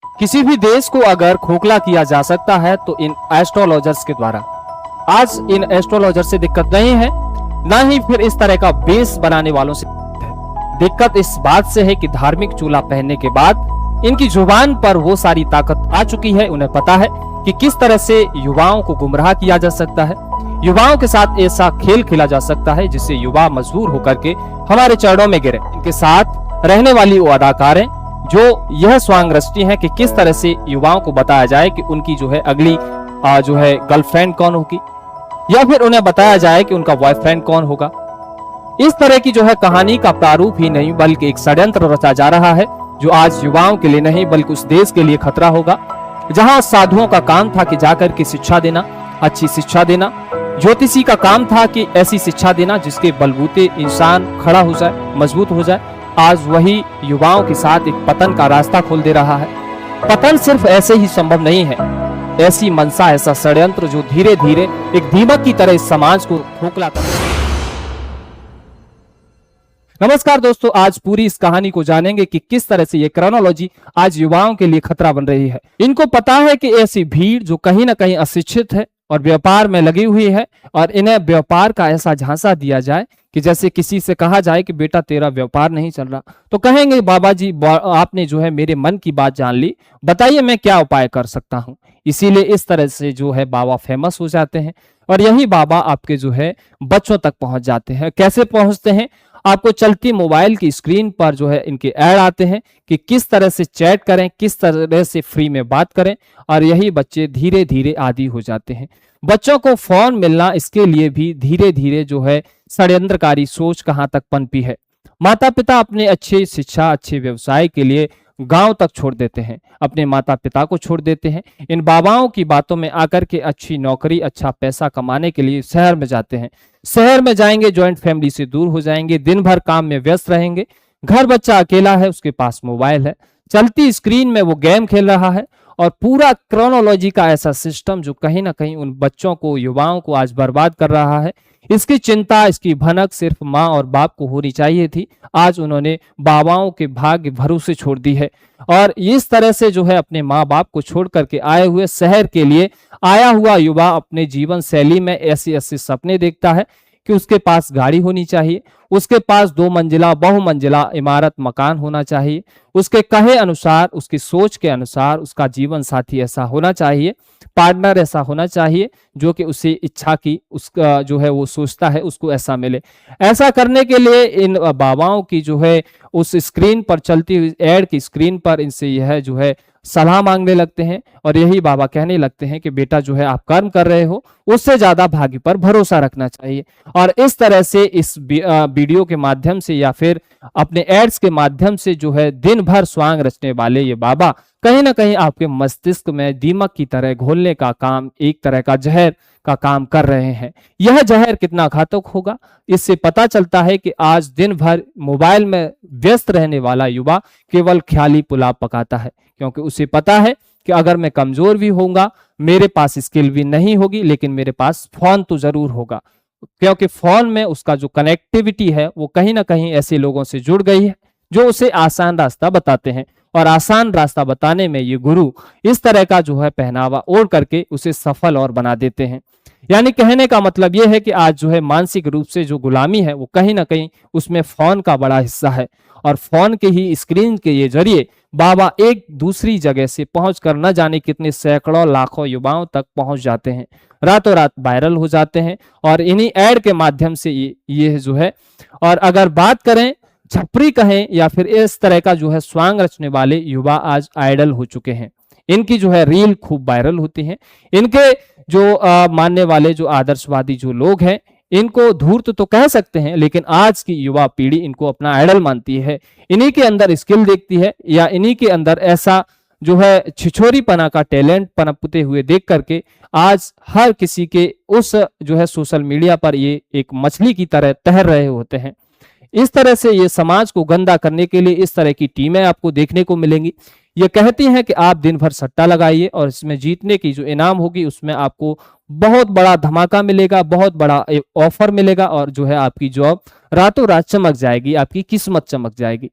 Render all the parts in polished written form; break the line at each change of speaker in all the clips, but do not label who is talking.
किसी भी देश को अगर खोखला किया जा सकता है तो इन एस्ट्रोलॉजर्स के द्वारा। आज इन एस्ट्रोलॉजर से दिक्कत नहीं है, ना ही फिर इस तरह का बेस बनाने वालों से है। दिक्कत इस बात से है कि धार्मिक चूल्हा पहनने के बाद इनकी जुबान पर वो सारी ताकत आ चुकी है। उन्हें पता है कि किस तरह से युवाओं को गुमराह किया जा सकता है, युवाओं के साथ ऐसा खेल खेला जा सकता है जिससे युवा मजबूर होकर के हमारे चरणों में गिरे। इनके साथ रहने वाली वो अदाकारें जो यह स्वांग रचती हैं कि किस तरह से युवाओं को बताया जाए कि उनकी जो है अगली जो है गर्लफ्रेंड कौन होगी, या फिर उन्हें बताया जाए कि उनका बॉयफ्रेंड कौन होगा। इस तरह की जो है कहानी का प्रारूप ही नहीं बल्कि एक षड्यंत्र रचा जा रहा है जो आज युवाओं के लिए नहीं बल्कि उस देश के लिए खतरा होगा जहां साधुओं का काम था कि जाकर के शिक्षा देना, अच्छी शिक्षा देना। ज्योतिषी का काम था कि ऐसी शिक्षा देना जिसके बलबूते इंसान खड़ा हो जाए, मजबूत हो जाए। आज वही युवाओं के साथ एक पतन का रास्ता खोल दे रहा है। पतन सिर्फ ऐसे ही संभव नहीं है, ऐसी मनसा, ऐसा षड्यंत्र जो धीरे धीरे एक दीमक की तरह इस समाज को खोखला कर। नमस्कार दोस्तों, आज पूरी इस कहानी को जानेंगे कि किस तरह से ये क्रोनोलॉजी आज युवाओं के लिए खतरा बन रही है। इनको पता है कि ऐसी भीड़ जो कहीं ना कहीं अशिक्षित है और व्यापार में लगी हुई है, और इन्हें व्यापार का ऐसा झांसा दिया जाए कि जैसे किसी से कहा जाए कि बेटा तेरा व्यापार नहीं चल रहा, तो कहेंगे बाबा जी आपने जो है मेरे मन की बात जान ली, बताइए मैं क्या उपाय कर सकता हूँ। इसीलिए इस तरह से जो है बाबा फेमस हो जाते हैं, और यही बाबा आपके जो है बच्चों तक पहुंच जाते हैं। कैसे पहुंचते हैं? आपको चलती मोबाइल की स्क्रीन पर जो है इनके ऐड आते हैं कि किस तरह से चैट करें, किस तरह से फ्री में बात करें, और यही बच्चे धीरे धीरे आदी हो जाते हैं। बच्चों को फोन मिलना, इसके लिए भी धीरे धीरे जो है षड्यंत्रकारी सोच कहां तक पनपी है। माता पिता अपने अच्छी शिक्षा, अच्छे व्यवसाय के लिए गांव तक छोड़ देते हैं, अपने माता पिता को छोड़ देते हैं। इन बाबाओं की बातों में आकर के अच्छी नौकरी, अच्छा पैसा कमाने के लिए शहर में जाते हैं। शहर में जाएंगे, ज्वाइंट फैमिली से दूर हो जाएंगे, दिन भर काम में व्यस्त रहेंगे। घर बच्चा अकेला है, उसके पास मोबाइल है, चलती स्क्रीन में वो गेम खेल रहा है, और पूरा क्रोनोलॉजी का ऐसा सिस्टम जो कहीं ना कहीं उन बच्चों को, युवाओं को आज बर्बाद कर रहा है। इसकी चिंता, इसकी भनक सिर्फ माँ और बाप को होनी चाहिए थी। आज उन्होंने बाबाओं के भाग्य भरोसे छोड़ दी है, और इस तरह से जो है अपने माँ बाप को छोड़ करके आए हुए शहर के लिए आया हुआ युवा अपने जीवन शैली में ऐसे ऐसे सपने देखता है कि उसके पास गाड़ी होनी चाहिए, उसके पास 2 मंजिला बहुमंजिला इमारत मकान होना चाहिए, उसके कहे अनुसार, उसकी सोच के अनुसार उसका जीवन साथी ऐसा होना चाहिए, पार्टनर ऐसा होना चाहिए जो कि उसे इच्छा की, उसका जो है वो सोचता है उसको ऐसा मिले। ऐसा करने के लिए इन बाबाओं की जो है उस स्क्रीन पर चलती हुई एड की स्क्रीन पर इनसे यह जो है सलाह मांगने लगते हैं, और यही बाबा कहने लगते हैं कि बेटा जो है आप कर्म कर रहे हो उससे ज्यादा भाग्य पर भरोसा रखना चाहिए। और इस तरह से इस वीडियो के माध्यम से या फिर अपने एड्स के माध्यम से जो है दिन भर स्वांग रचने वाले ये बाबा कहीं ना कहीं आपके मस्तिष्क में दीमक की तरह घोलने का काम, एक तरह का जहर का काम कर रहे हैं। यह जहर कितना घातक होगा, इससे पता चलता है कि आज दिन भर मोबाइल में व्यस्त रहने वाला युवा केवल ख्याली पुलाव पकाता है, क्योंकि उसे पता है कि अगर मैं कमजोर भी होऊंगा, मेरे पास स्किल भी नहीं होगी, लेकिन मेरे पास फोन तो जरूर होगा, क्योंकि फोन में उसका जो कनेक्टिविटी है वो कहीं ना कहीं ऐसे लोगों से जुड़ गई है जो उसे आसान रास्ता बताते हैं। और आसान रास्ता बताने में ये गुरु इस तरह का जो है पहनावा ओढ़ करके उसे सफल और बना देते हैं। यानी कहने का मतलब यह है कि आज जो है मानसिक रूप से जो गुलामी है वो कहीं ना कहीं उसमें फोन का बड़ा हिस्सा है, और फोन के ही स्क्रीन के ये जरिए बाबा एक दूसरी जगह से पहुंच कर न जाने कितने सैकड़ों लाखों युवाओं तक पहुंच जाते हैं, रातों रात वायरल हो जाते हैं, और इन्हीं एड के माध्यम से ये जो है। और अगर बात करें छपरी कहें या फिर इस तरह का जो है स्वांग रचने वाले युवा आज आइडल हो चुके हैं। इनकी जो है रील खूब वायरल होती हैं। इनके जो मानने वाले जो आदर्शवादी जो लोग हैं इनको धूर्त तो कह सकते हैं, लेकिन आज की युवा पीढ़ी इनको अपना आइडल मानती है। इन्हीं के अंदर स्किल देखती है, या इन्हीं के अंदर ऐसा जो है छिछोरी पना का टैलेंट पनपते हुए देख करके आज हर किसी के उस जो है सोशल मीडिया पर ये एक मछली की तरह तैर रहे होते हैं। इस तरह से ये समाज को गंदा करने के लिए इस तरह की टीमें आपको देखने को मिलेंगी। ये कहती हैं कि आप दिन भर सट्टा लगाइए और इसमें जीतने की जो इनाम होगी उसमें आपको बहुत बड़ा धमाका मिलेगा, बहुत बड़ा ऑफर मिलेगा, और जो है आपकी जॉब रातों रात चमक जाएगी, आपकी किस्मत चमक जाएगी।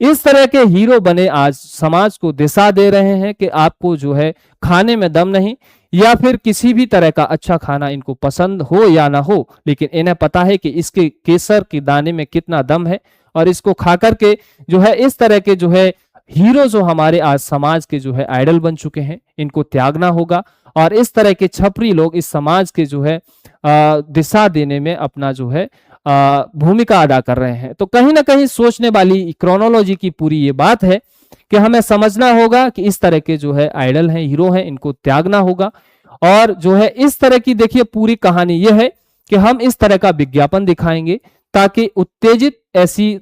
इस तरह के हीरो बने आज समाज को दिशा दे रहे हैं कि आपको जो है खाने में दम नहीं, या फिर किसी भी तरह का अच्छा खाना इनको पसंद हो या ना हो, लेकिन इन्हें पता है कि इसके केसर के दाने में कितना दम है, और इसको खा करके जो है इस तरह के जो है हीरो जो हमारे आज समाज के जो है आइडल बन चुके हैं, इनको त्यागना होगा। और इस तरह के छपरी लोग इस समाज के जो है दिशा देने में अपना जो है भूमिका अदा कर रहे हैं। तो कहीं ना कहीं सोचने वाली क्रोनोलॉजी की पूरी ये बात है कि हमें समझना होगा कि इस तरह के जो है आइडल हैं, हीरो हैं, इनको त्यागना होगा। और जो है इस तरह की देखिए पूरी कहानी यह है कि हम इस तरह का विज्ञापन दिखाएंगे ताकि उत्तेजित ऐसी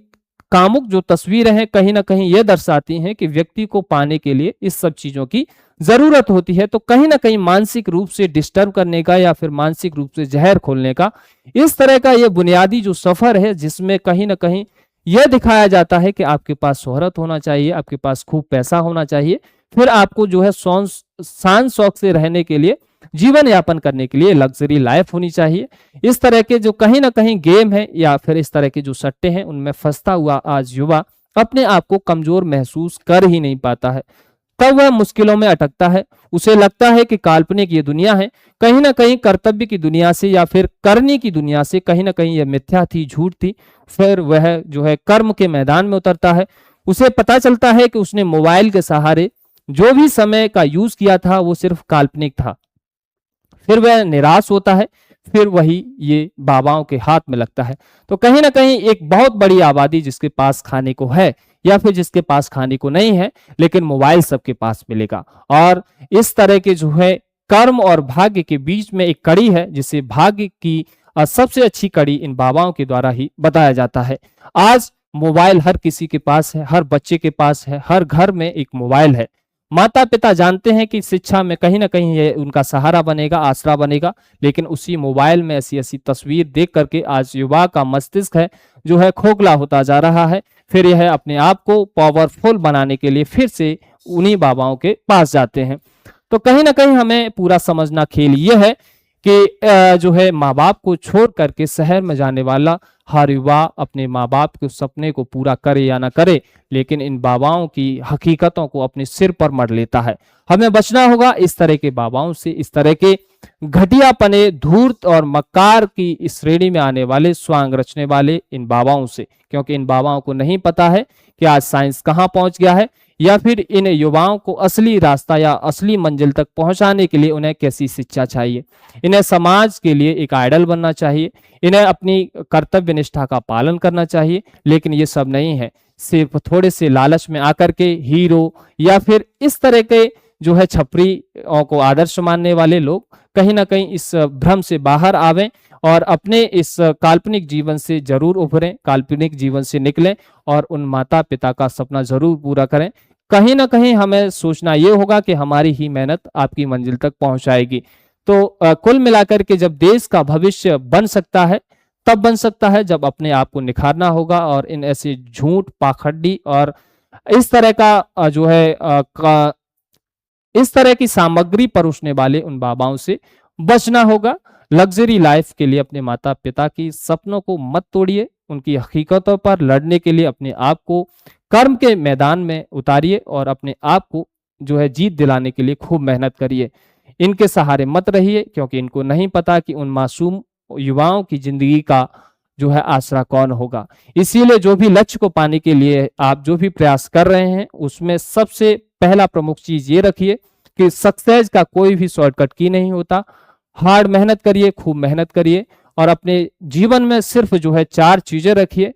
कामुक जो तस्वीरें हैं कहीं ना कहीं ये दर्शाती हैं कि व्यक्ति को पाने के लिए इस सब चीजों की जरूरत होती है। तो कहीं ना कहीं मानसिक रूप से डिस्टर्ब करने का या फिर मानसिक रूप से जहर खोलने का इस तरह का ये बुनियादी जो सफर है, जिसमें कहीं ना कहीं यह दिखाया जाता है कि आपके पास शोहरत होना चाहिए, आपके पास खूब पैसा होना चाहिए, फिर आपको जो है शान शौक से रहने के लिए, जीवन यापन करने के लिए लग्जरी लाइफ होनी चाहिए। इस तरह के जो कहीं ना कहीं गेम है या फिर इस तरह के जो सट्टे हैं, उनमें फंसता हुआ आज युवा अपने आप को कमजोर महसूस कर ही नहीं पाता है। तब वह मुश्किलों में अटकता है। उसे लगता है कि काल्पनिक ये दुनिया है, कहीं ना कहीं कर्तव्य की दुनिया से या फिर करने की दुनिया से कहीं ना कहीं यह मिथ्या थी, झूठ थी। फिर वह जो है कर्म के मैदान में उतरता है। उसे पता चलता है कि उसने मोबाइल के सहारे जो भी समय का यूज किया था वो सिर्फ काल्पनिक था। फिर वह निराश होता है, फिर वही ये बाबाओं के हाथ में लगता है। तो कहीं ना कहीं एक बहुत बड़ी आबादी जिसके पास खाने को है या फिर जिसके पास खाने को नहीं है, लेकिन मोबाइल सबके पास मिलेगा। और इस तरह के जो है कर्म और भाग्य के बीच में एक कड़ी है, जिसे भाग्य की सबसे अच्छी कड़ी इन बाबाओं के द्वारा ही बताया जाता है। आज मोबाइल हर किसी के पास है, हर बच्चे के पास है, हर घर में एक मोबाइल है। माता पिता जानते हैं कि शिक्षा में कहीं ना कहीं ये उनका सहारा बनेगा, आसरा बनेगा, लेकिन उसी मोबाइल में ऐसी ऐसी तस्वीर देख करके आज युवा का मस्तिष्क है जो है खोखला होता जा रहा है। फिर यह अपने आप को पावरफुल बनाने के लिए फिर से उन्हीं बाबाओं के पास जाते हैं। तो कहीं ना कहीं हमें पूरा समझना खेल यह है कि जो है माँ बाप को छोड़ करके शहर में जाने वाला हर युवा अपने माँ बाप के सपने को पूरा करे या ना करे, लेकिन इन बाबाओं की हकीकतों को अपने सिर पर मढ़ लेता है। हमें बचना होगा इस तरह के बाबाओं से, इस तरह के घटियापने, धूर्त और मक्कार की इस श्रेणी में आने वाले स्वांग रचने वाले इन बाबाओं से, क्योंकि इन बाबाओं को नहीं पता है कि आज साइंस कहाँ पहुंच गया है, या फिर इन युवाओं को असली रास्ता या असली मंजिल तक पहुंचाने के लिए उन्हें कैसी शिक्षा चाहिए। इन्हें समाज के लिए एक आइडल बनना चाहिए, इन्हें अपनी कर्तव्य निष्ठा का पालन करना चाहिए, लेकिन ये सब नहीं है। सिर्फ थोड़े से लालच में आकर के हीरो या फिर इस तरह के जो है छपरी को आदर्श मानने वाले लोग कहीं ना कहीं इस भ्रम से बाहर आवें और अपने इस काल्पनिक जीवन से जरूर उभरें, काल्पनिक जीवन से निकलें और उन माता पिता का सपना जरूर पूरा करें। कहीं ना कहीं हमें सोचना ये होगा कि हमारी ही मेहनत आपकी मंजिल तक पहुंचाएगी। तो कुल मिलाकर के जब देश का भविष्य बन सकता है तब बन सकता है जब अपने आप को निखारना होगा और इन ऐसे झूठ, पाखंडी और इस तरह का जो है इस तरह की सामग्री परोसने वाले उन बाबाओं से बचना होगा। लग्जरी लाइफ के लिए अपने माता पिता की सपनों को मत तोड़िए, उनकी हकीकतों पर लड़ने के लिए अपने आप को कर्म के मैदान में उतारिए और अपने आप को जो है जीत दिलाने के लिए खूब मेहनत करिए। इनके सहारे मत रहिए, क्योंकि इनको नहीं पता कि उन मासूम युवाओं की जिंदगी का जो है आसरा कौन होगा। इसीलिए जो भी लक्ष्य को पाने के लिए आप जो भी प्रयास कर रहे हैं, उसमें सबसे पहला प्रमुख चीज ये रखिए कि सक्सेस का कोई भी शॉर्टकट की नहीं होता। हार्ड मेहनत करिए, खूब मेहनत करिए और अपने जीवन में सिर्फ जो है 4 चीजें रखिए।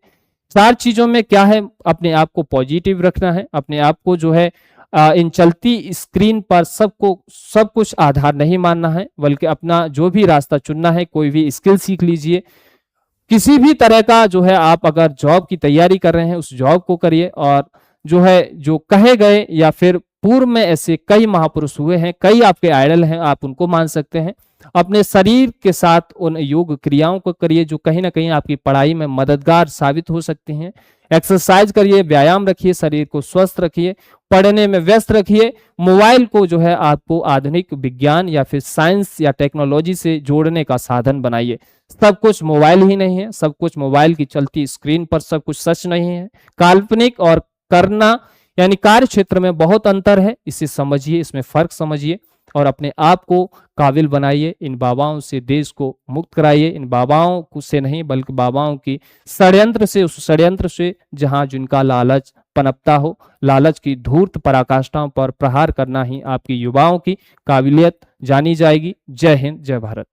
4 चीजों में क्या है, अपने आप को पॉजिटिव रखना है, अपने आप को जो है इन चलती स्क्रीन पर सब कुछ आधार नहीं मानना है, बल्कि अपना जो भी रास्ता चुनना है, कोई भी स्किल सीख लीजिए। किसी भी तरह का जो है आप अगर जॉब की तैयारी कर रहे हैं उस जॉब को करिए और जो है जो कहे गए या फिर पूर्व में ऐसे कई महापुरुष हुए हैं, कई आपके आइडल हैं, आप उनको मान सकते हैं। अपने शरीर के साथ उन योग क्रियाओं को करिए जो कहीं ना कहीं आपकी पढ़ाई में मददगार साबित हो सकती हैं। एक्सरसाइज करिए, व्यायाम रखिए, शरीर को स्वस्थ रखिए, पढ़ने में व्यस्त रखिए। मोबाइल को जो है आपको आधुनिक विज्ञान या फिर साइंस या टेक्नोलॉजी से जोड़ने का साधन बनाइए। सब कुछ मोबाइल ही नहीं है, सब कुछ मोबाइल की चलती स्क्रीन पर सब कुछ सच नहीं है। काल्पनिक और करना यानी कार्य क्षेत्र में बहुत अंतर है। इसे समझिए, इसमें फर्क समझिए और अपने आप को काबिल बनाइए। इन बाबाओं से देश को मुक्त कराइए। इन बाबाओं को से नहीं बल्कि बाबाओं की षड्यंत्र से, उस षड्यंत्र से जहां जिनका लालच पनपता हो। लालच की धूर्त पराकाष्ठाओं पर प्रहार करना ही आपकी युवाओं की काबिलियत जानी जाएगी। जय हिंद, जय भारत।